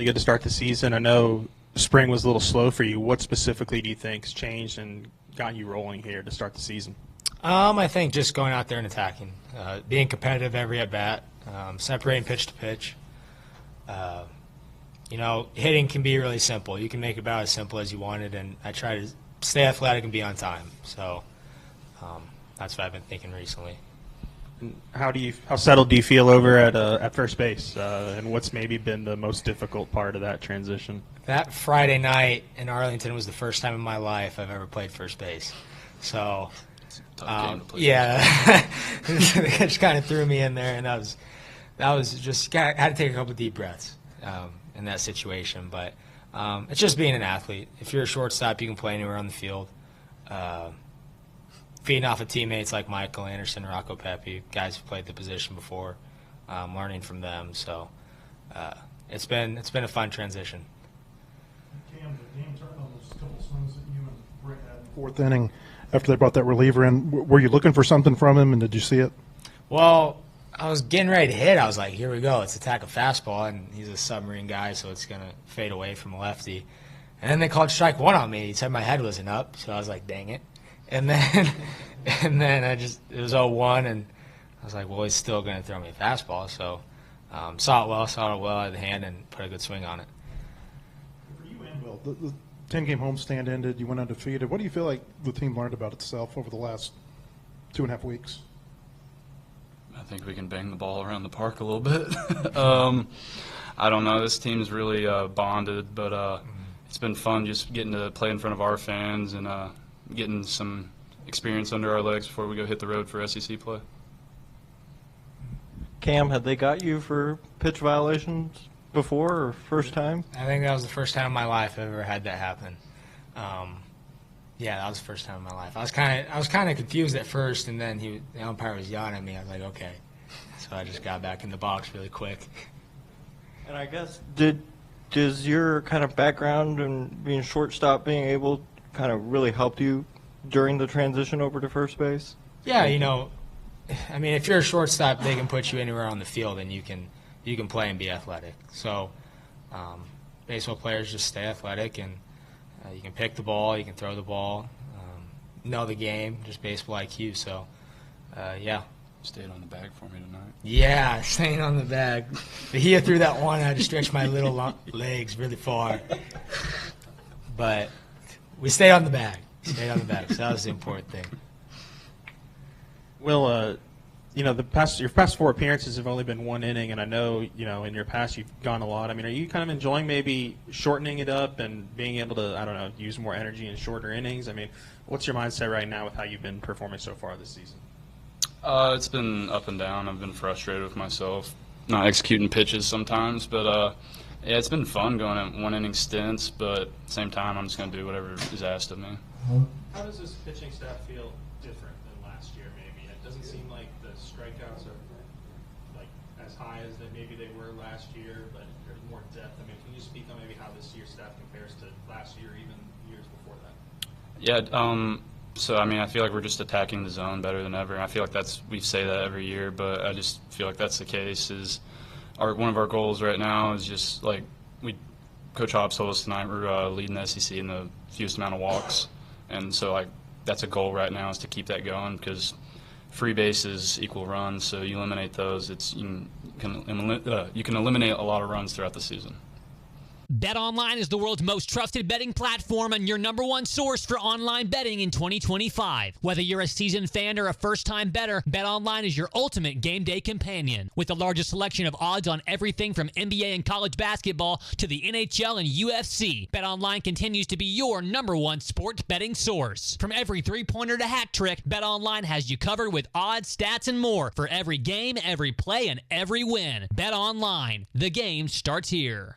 really good to start the season. I know spring was a little slow for you. What specifically do you think has changed and got you rolling here to start the season? I think just going out there and attacking, being competitive every at bat, separating pitch to pitch. Hitting can be really simple. You can make it about as simple as you want it, and I try to stay athletic and be on time. So that's what I've been thinking recently. How settled do you feel over at first base, and what's maybe been the most difficult part of that transition? That Friday night in Arlington was the first time in my life I've ever played first base. So, yeah, it just kind of threw me in there, and that was just I had to take a couple of deep breaths in that situation. But it's just being an athlete. If you're a shortstop, you can play anywhere on the field. Feeding off of teammates like Michael Anderson, Rocco Pepe, guys who played the position before, learning from them. So it's been a fun transition. Cam, the game turned on those couple swings that you and Britt had in the fourth inning after they brought that reliever in. Were you looking for something from him, and did you see it? Well, I was getting ready to hit. I was like, here we go. Let's attack a fastball, and he's a submarine guy, so it's going to fade away from a lefty. And then they called strike one on me. He said my head wasn't up, so I was like, dang it. And then it was 0-1, and I was like, well, he's still going to throw me a fastball. So saw it well at the hand, and put a good swing on it. For you and Will, the 10-game homestand ended. You went undefeated. What do you feel like the team learned about itself over the last 2.5 weeks? I think we can bang the ball around the park a little bit. I don't know. This team's really bonded, but it's been fun just getting to play in front of our fans and getting some experience under our legs before we go hit the road for SEC play. Cam, had they got you for pitch violations before or first time? I think that was the first time in my life I've ever had that happen. Yeah, that was the first time in my life. I was kind of confused at first, and then the umpire was yelling at me. I was like, okay. So I just got back in the box really quick. And I guess does your kind of background and being shortstop, being able kind of really helped you during the transition over to first base? Yeah, I mean, if you're a shortstop, they can put you anywhere on the field, and you can play and be athletic. So baseball players just stay athletic, and you can pick the ball, you can throw the ball, know the game, just baseball IQ. So, yeah. Stayed on the bag for me tonight. Yeah, staying on the bag. But he threw that one, I had to stretch my little legs really far. But we stayed on the bag. So that was the important thing. Will, your past 4 appearances have only been 1 inning, and I know, in your past you've gone a lot. I mean, are you kind of enjoying maybe shortening it up and being able to, I don't know, use more energy in shorter innings? I mean, what's your mindset right now with how you've been performing so far this season? It's been up and down. I've been frustrated with myself, not executing pitches sometimes, but yeah, it's been fun going at 1-inning stints, but at the same time, I'm just going to do whatever is asked of me. How does this pitching staff feel different than last year maybe? It doesn't seem like the strikeouts are like as high as maybe they were last year, but there's more depth. I mean, can you speak on maybe how this year's staff compares to last year, even years before that? Yeah, so I mean, I feel like we're just attacking the zone better than ever. I feel like we say that every year, but I just feel like that's the case. One of our goals right now is just like Coach Hobbs told us tonight, we're leading the SEC in the fewest amount of walks, and so like that's a goal right now is to keep that going because free bases equal runs. So you eliminate those, you can eliminate a lot of runs throughout the season. BetOnline is the world's most trusted betting platform and your #1 source for online betting in 2025. Whether you're a seasoned fan or a first-time bettor, BetOnline is your ultimate game day companion. With the largest selection of odds on everything from NBA and college basketball to the NHL and UFC, BetOnline continues to be your #1 sports betting source. From every three-pointer to hat trick, BetOnline has you covered with odds, stats, and more for every game, every play, and every win. BetOnline, the game starts here.